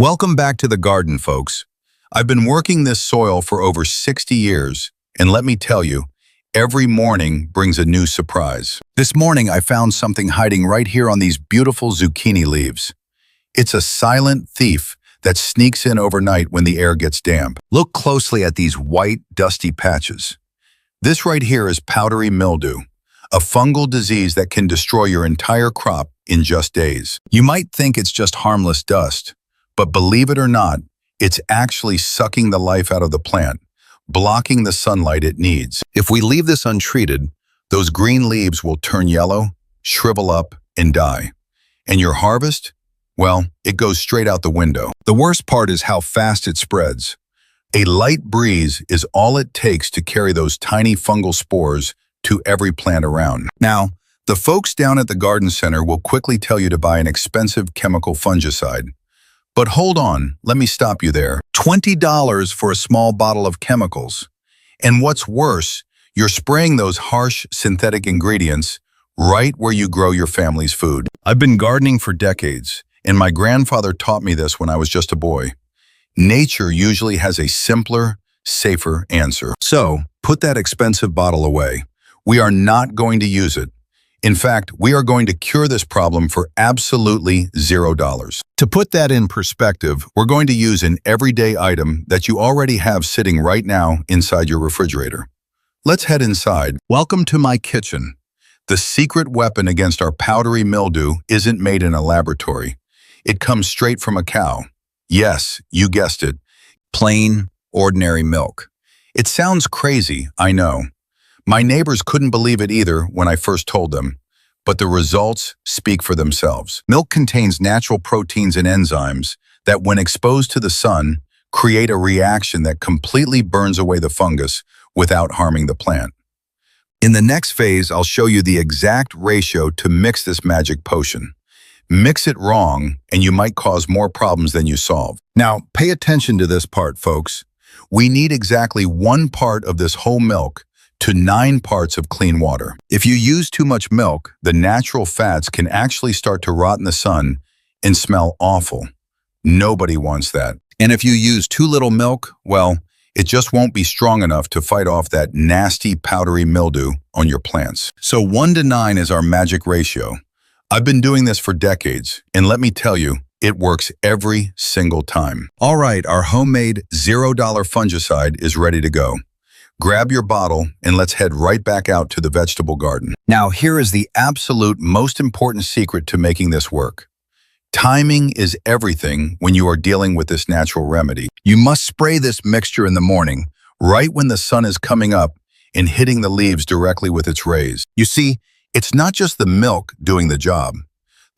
Welcome back to the garden, folks. I've been working this soil for over 60 years, and let me tell you, every morning brings a new surprise. This morning, I found something hiding right here on these beautiful zucchini leaves. It's a silent thief that sneaks in overnight when the air gets damp. Look closely at these white, dusty patches. This right here is powdery mildew, a fungal disease that can destroy your entire crop in just days. You might think it's just harmless dust, but believe it or not, it's actually sucking the life out of the plant, blocking the sunlight it needs. If we leave this untreated, those green leaves will turn yellow, shrivel up, and die. And your harvest? Well, it goes straight out the window. The worst part is how fast it spreads. A light breeze is all it takes to carry those tiny fungal spores to every plant around. Now, the folks down at the garden center will quickly tell you to buy an expensive chemical fungicide. But hold on, let me stop you there. $20 for a small bottle of chemicals. And what's worse, you're spraying those harsh synthetic ingredients right where you grow your family's food. I've been gardening for decades, and my grandfather taught me this when I was just a boy. Nature usually has a simpler, safer answer. So, put that expensive bottle away. We are not going to use it. In fact, we are going to cure this problem for absolutely $0. To put that in perspective, we're going to use an everyday item that you already have sitting right now inside your refrigerator. Let's head inside. Welcome to my kitchen. The secret weapon against our powdery mildew isn't made in a laboratory. It comes straight from a cow. Yes, you guessed it. Plain, ordinary milk. It sounds crazy, I know. My neighbors couldn't believe it either when I first told them, but the results speak for themselves. Milk contains natural proteins and enzymes that, when exposed to the sun, create a reaction that completely burns away the fungus without harming the plant. In the next phase, I'll show you the exact ratio to mix this magic potion. Mix it wrong, and you might cause more problems than you solve. Now, pay attention to this part, folks. We need exactly 1 part of this whole milk to 9 parts of clean water. If you use too much milk, the natural fats can actually start to rot in the sun and smell awful. Nobody wants that. And if you use too little milk, well, it just won't be strong enough to fight off that nasty powdery mildew on your plants. So 1 to 9 is our magic ratio. I've been doing this for decades, and let me tell you, it works every single time. All right, our homemade $0 fungicide is ready to go. Grab your bottle and let's head right back out to the vegetable garden. Now, here is the absolute most important secret to making this work. Timing is everything when you are dealing with this natural remedy. You must spray this mixture in the morning, right when the sun is coming up and hitting the leaves directly with its rays. You see, it's not just the milk doing the job.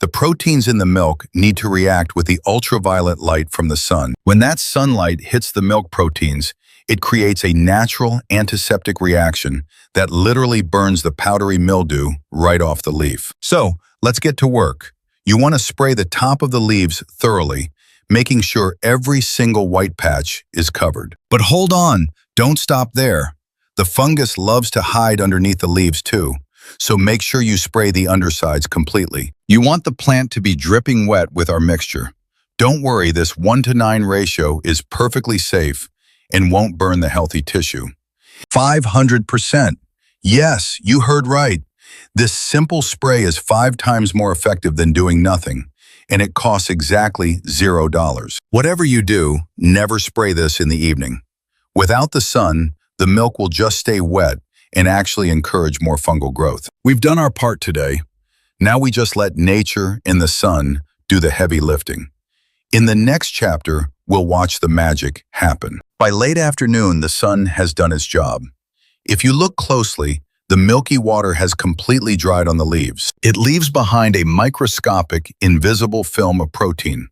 The proteins in the milk need to react with the ultraviolet light from the sun. When that sunlight hits the milk proteins, it creates a natural antiseptic reaction that literally burns the powdery mildew right off the leaf. So, let's get to work. You want to spray the top of the leaves thoroughly, making sure every single white patch is covered. But hold on, don't stop there. The fungus loves to hide underneath the leaves too, so make sure you spray the undersides completely. You want the plant to be dripping wet with our mixture. Don't worry, this 1 to 9 ratio is perfectly safe and won't burn the healthy tissue. 500%. Yes, you heard right. This simple spray is 5 times more effective than doing nothing, and it costs exactly $0. Whatever you do, never spray this in the evening. Without the sun, the milk will just stay wet and actually encourage more fungal growth. We've done our part today. Now we just let nature and the sun do the heavy lifting. In the next chapter, we'll watch the magic happen. By late afternoon, the sun has done its job. If you look closely, the milky water has completely dried on the leaves. It leaves behind a microscopic, invisible film of protein.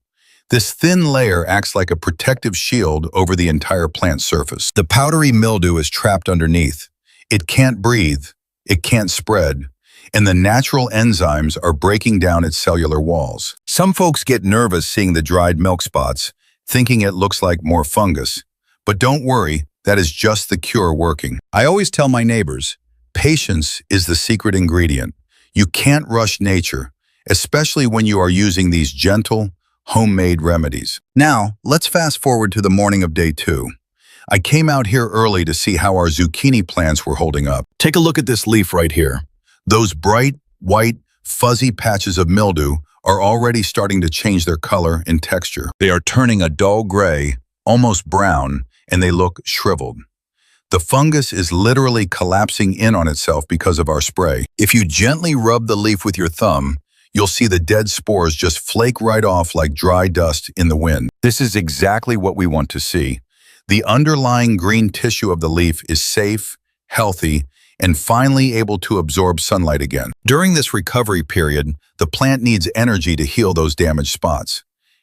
This thin layer acts like a protective shield over the entire plant surface. The powdery mildew is trapped underneath. It can't breathe, it can't spread, and the natural enzymes are breaking down its cellular walls. Some folks get nervous seeing the dried milk spots, thinking it looks like more fungus. But don't worry, that is just the cure working. I always tell my neighbors, patience is the secret ingredient. You can't rush nature, especially when you are using these gentle, homemade remedies. Now, let's fast forward to the morning of day 2. I came out here early to see how our zucchini plants were holding up. Take a look at this leaf right here. Those bright, white, fuzzy patches of mildew are already starting to change their color and texture. They are turning a dull gray, almost brown, and they look shriveled. The fungus is literally collapsing in on itself because of our spray. If you gently rub the leaf with your thumb, you'll see the dead spores just flake right off like dry dust in the wind. This is exactly what we want to see. The underlying green tissue of the leaf is safe, healthy, and finally able to absorb sunlight again. During this recovery period, the plant needs energy to heal those damaged spots.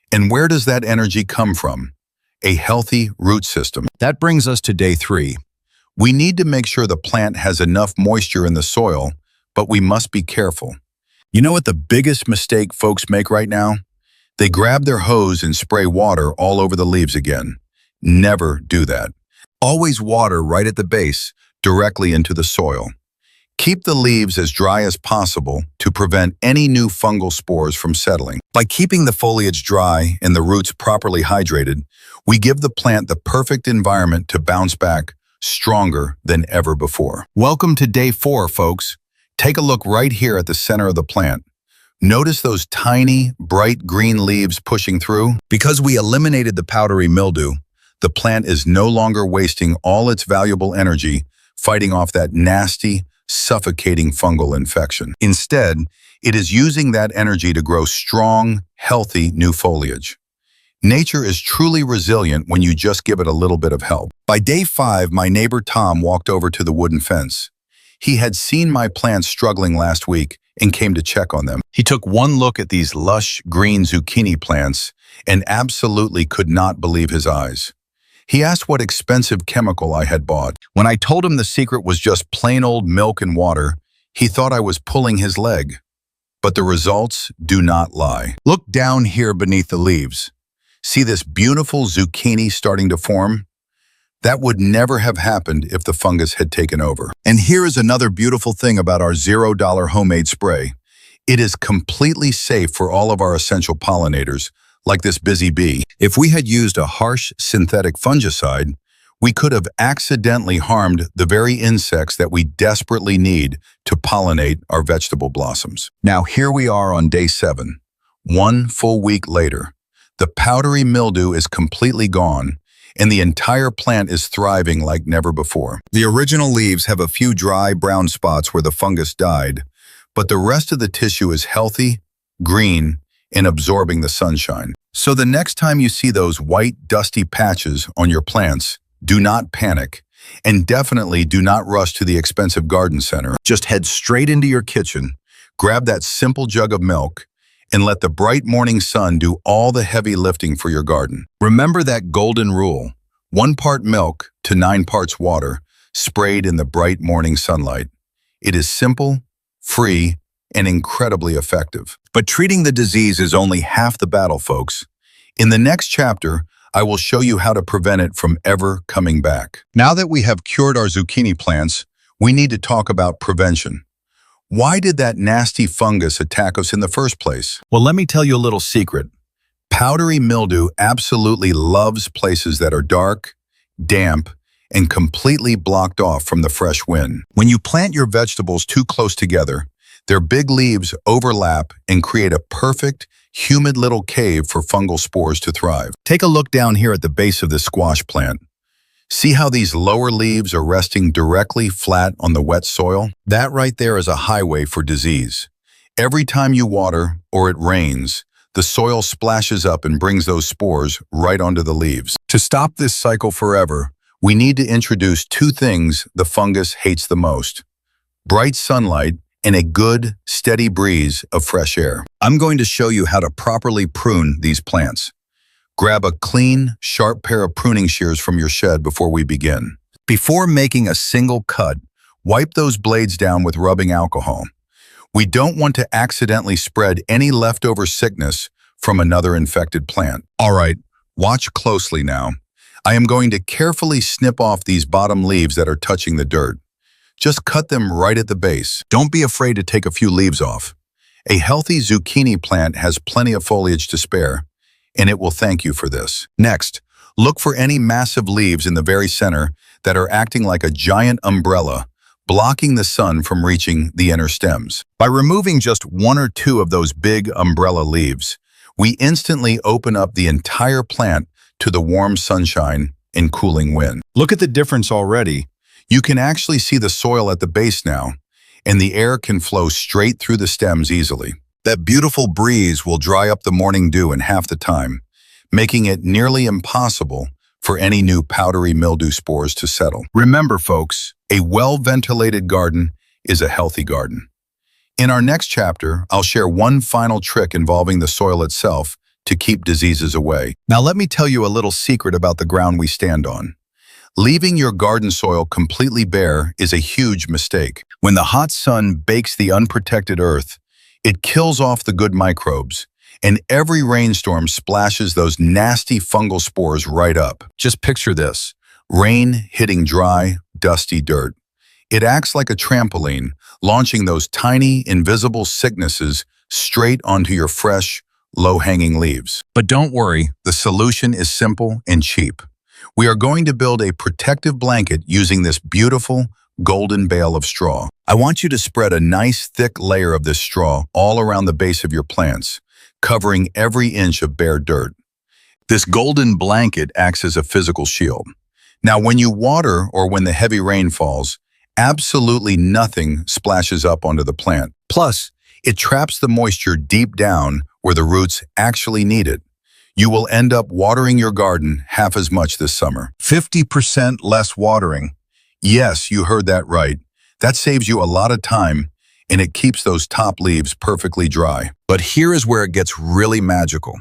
And where does that energy come from? A healthy root system. That brings us to day 3. We need to make sure the plant has enough moisture in the soil, but we must be careful. You know what the biggest mistake folks make right now? They grab their hose and spray water all over the leaves again. Never do that. Always water right at the base, directly into the soil. Keep the leaves as dry as possible to prevent any new fungal spores from settling. By keeping the foliage dry and the roots properly hydrated, we give the plant the perfect environment to bounce back stronger than ever before. Welcome to day 4, folks. Take a look right here at the center of the plant. Notice those tiny, bright green leaves pushing through? Because we eliminated the powdery mildew, the plant is no longer wasting all its valuable energy fighting off that nasty, suffocating fungal infection. Instead, it is using that energy to grow strong, healthy new foliage. Nature is truly resilient when you just give it a little bit of help. By day 5, my neighbor Tom walked over to the wooden fence. He had seen my plants struggling last week and came to check on them. He took one look at these lush green zucchini plants and absolutely could not believe his eyes. He asked what expensive chemical I had bought. When I told him the secret was just plain old milk and water, he thought I was pulling his leg. But the results do not lie. Look down here beneath the leaves. See this beautiful zucchini starting to form? That would never have happened if the fungus had taken over. And here is another beautiful thing about our $0 homemade spray. It is completely safe for all of our essential pollinators, like this busy bee. If we had used a harsh synthetic fungicide, we could have accidentally harmed the very insects that we desperately need to pollinate our vegetable blossoms. Now here we are on day 7, 1 full week later. The powdery mildew is completely gone, and the entire plant is thriving like never before. The original leaves have a few dry brown spots where the fungus died, but the rest of the tissue is healthy, green, and absorbing the sunshine. So the next time you see those white, dusty patches on your plants, do not panic, and definitely do not rush to the expensive garden center. Just head straight into your kitchen, grab that simple jug of milk, and let the bright morning sun do all the heavy lifting for your garden. Remember that golden rule, 1 part milk to 9 parts water, sprayed in the bright morning sunlight. It is simple, free, and incredibly effective. But treating the disease is only half the battle, folks. In the next chapter, I will show you how to prevent it from ever coming back. Now that we have cured our zucchini plants, we need to talk about prevention. Why did that nasty fungus attack us in the first place? Well, let me tell you a little secret. Powdery mildew absolutely loves places that are dark, damp, and completely blocked off from the fresh wind. When you plant your vegetables too close together, their big leaves overlap and create a perfect, humid little cave for fungal spores to thrive. Take a look down here at the base of this squash plant. See how these lower leaves are resting directly flat on the wet soil? That right there is a highway for disease. Every time you water or it rains, the soil splashes up and brings those spores right onto the leaves. To stop this cycle forever, we need to introduce 2 things the fungus hates the most: bright sunlight and a good, steady breeze of fresh air. I'm going to show you how to properly prune these plants. Grab a clean, sharp pair of pruning shears from your shed before we begin. Before making a single cut, wipe those blades down with rubbing alcohol. We don't want to accidentally spread any leftover sickness from another infected plant. All right, watch closely now. I am going to carefully snip off these bottom leaves that are touching the dirt. Just cut them right at the base. Don't be afraid to take a few leaves off. A healthy zucchini plant has plenty of foliage to spare, and it will thank you for this. Next, look for any massive leaves in the very center that are acting like a giant umbrella, blocking the sun from reaching the inner stems. By removing just one or two of those big umbrella leaves, we instantly open up the entire plant to the warm sunshine and cooling wind. Look at the difference already. You can actually see the soil at the base now, and the air can flow straight through the stems easily. That beautiful breeze will dry up the morning dew in half the time, making it nearly impossible for any new powdery mildew spores to settle. Remember, folks, a well-ventilated garden is a healthy garden. In our next chapter, I'll share one final trick involving the soil itself to keep diseases away. Now let me tell you a little secret about the ground we stand on. Leaving your garden soil completely bare is a huge mistake. When the hot sun bakes the unprotected earth, it kills off the good microbes, and every rainstorm splashes those nasty fungal spores right up. Just picture this: rain hitting dry, dusty dirt. It acts like a trampoline, launching those tiny, invisible sicknesses straight onto your fresh, low-hanging leaves. But don't worry, the solution is simple and cheap. We are going to build a protective blanket using this beautiful, golden bale of straw. I want you to spread a nice, thick layer of this straw all around the base of your plants, covering every inch of bare dirt. This golden blanket acts as a physical shield. Now, when you water or when the heavy rain falls, absolutely nothing splashes up onto the plant. Plus, it traps the moisture deep down where the roots actually need it. You will end up watering your garden half as much this summer. 50% less watering. Yes, you heard that right. That saves you a lot of time, and it keeps those top leaves perfectly dry. But here is where it gets really magical.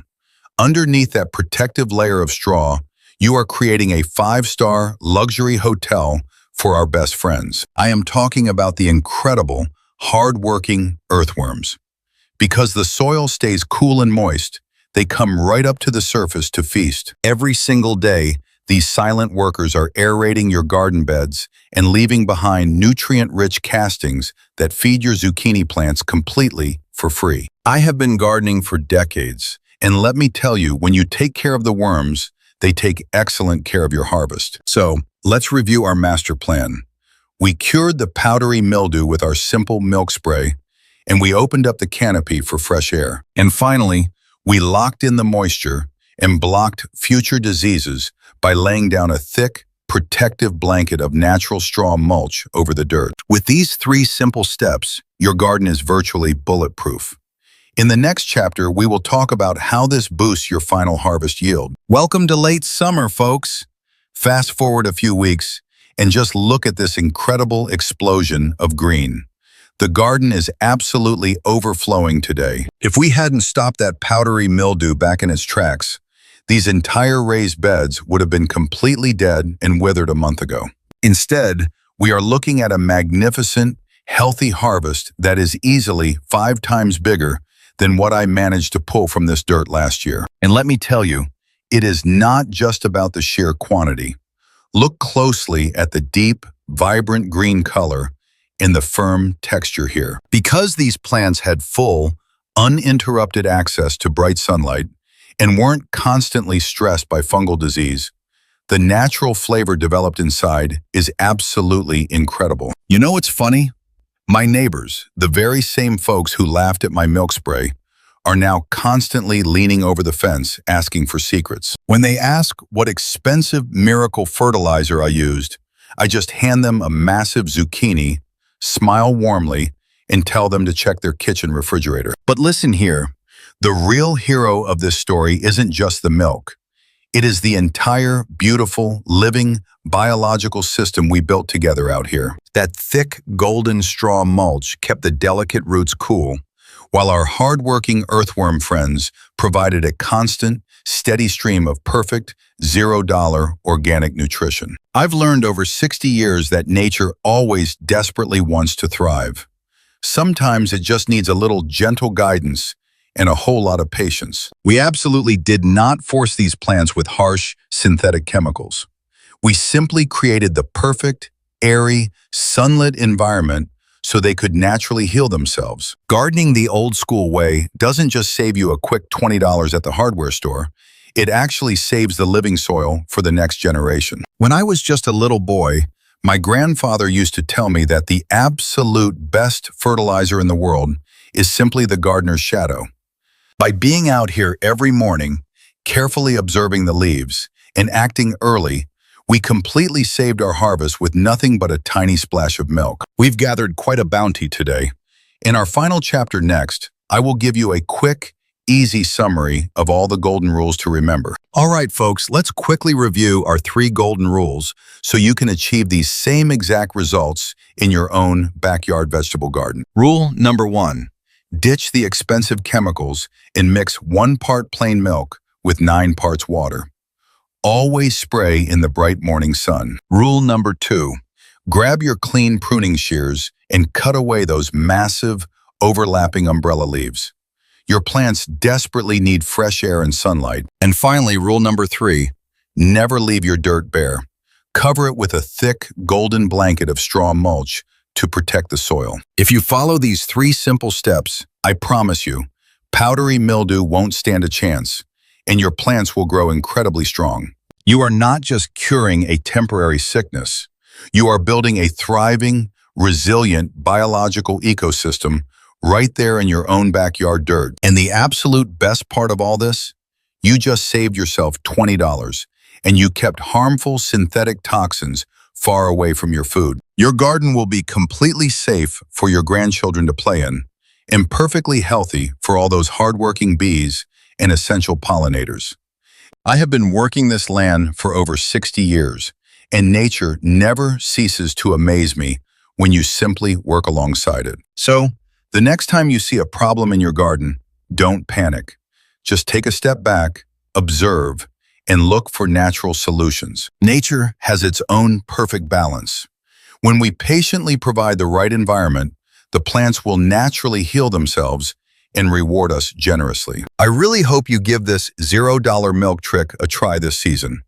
Underneath that protective layer of straw, you are creating a 5-star luxury hotel for our best friends. I am talking about the incredible, hard-working earthworms. Because the soil stays cool and moist, they come right up to the surface to feast. Every single day, these silent workers are aerating your garden beds and leaving behind nutrient-rich castings that feed your zucchini plants completely for free. I have been gardening for decades, and let me tell you, when you take care of the worms, they take excellent care of your harvest. So, let's review our master plan. We cured the powdery mildew with our simple milk spray, and we opened up the canopy for fresh air. And finally, we locked in the moisture and blocked future diseases by laying down a thick, protective blanket of natural straw mulch over the dirt. With these 3 simple steps, your garden is virtually bulletproof. In the next chapter, we will talk about how this boosts your final harvest yield. Welcome to late summer, folks. Fast forward a few weeks and just look at this incredible explosion of green. The garden is absolutely overflowing today. If we hadn't stopped that powdery mildew back in its tracks, these entire raised beds would have been completely dead and withered a month ago. Instead, we are looking at a magnificent, healthy harvest that is easily 5 times bigger than what I managed to pull from this dirt last year. And let me tell you, it is not just about the sheer quantity. Look closely at the deep, vibrant green color and the firm texture here. Because these plants had full, uninterrupted access to bright sunlight and weren't constantly stressed by fungal disease, the natural flavor developed inside is absolutely incredible. You know what's funny? My neighbors, the very same folks who laughed at my milk spray, are now constantly leaning over the fence asking for secrets. When they ask what expensive miracle fertilizer I used, I just hand them a massive zucchini, smile warmly, and tell them to check their kitchen refrigerator. But listen here, the real hero of this story isn't just the milk. It is the entire, beautiful, living, biological system we built together out here. That thick, golden straw mulch kept the delicate roots cool, while our hard-working earthworm friends provided a constant, steady stream of perfect, $0 organic nutrition. I've learned over 60 years that nature always desperately wants to thrive. Sometimes it just needs a little gentle guidance and a whole lot of patience. We absolutely did not force these plants with harsh, synthetic chemicals. We simply created the perfect, airy, sunlit environment so they could naturally heal themselves. Gardening the old school way doesn't just save you a quick $20 at the hardware store, it actually saves the living soil for the next generation. When I was just a little boy, my grandfather used to tell me that the absolute best fertilizer in the world is simply the gardener's shadow. By being out here every morning, carefully observing the leaves, and acting early, we completely saved our harvest with nothing but a tiny splash of milk. We've gathered quite a bounty today. In our final chapter next, I will give you a quick, easy summary of all the golden rules to remember. All right, folks, let's quickly review our 3 golden rules so you can achieve these same exact results in your own backyard vegetable garden. Rule number 1, ditch the expensive chemicals and mix 1 part plain milk with 9 parts water. Always spray in the bright morning sun. Rule number 2, grab your clean pruning shears and cut away those massive, overlapping umbrella leaves. Your plants desperately need fresh air and sunlight. And finally, rule number 3, never leave your dirt bare. Cover it with a thick, golden blanket of straw mulch to protect the soil. If you follow these 3 simple steps, I promise you, powdery mildew won't stand a chance, and your plants will grow incredibly strong. You are not just curing a temporary sickness. You are building a thriving, resilient biological ecosystem right there in your own backyard dirt. And the absolute best part of all this, you just saved yourself $20, and you kept harmful synthetic toxins far away from your food. Your garden will be completely safe for your grandchildren to play in, and perfectly healthy for all those hardworking bees and essential pollinators. I have been working this land for over 60 years, and nature never ceases to amaze me when you simply work alongside it. So, the next time you see a problem in your garden, don't panic. Just take a step back, observe, and look for natural solutions. Nature has its own perfect balance. When we patiently provide the right environment, the plants will naturally heal themselves and reward us generously. I really hope you give this $0 milk trick a try this season.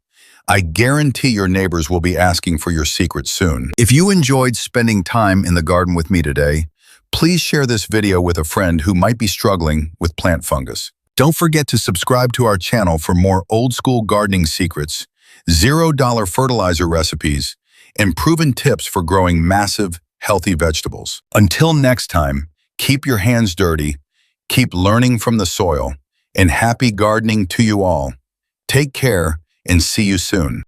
I guarantee your neighbors will be asking for your secret soon. If you enjoyed spending time in the garden with me today, please share this video with a friend who might be struggling with plant fungus. Don't forget to subscribe to our channel for more old-school gardening secrets, $0 fertilizer recipes, and proven tips for growing massive, healthy vegetables. Until next time, keep your hands dirty, keep learning from the soil, and happy gardening to you all. Take care and see you soon.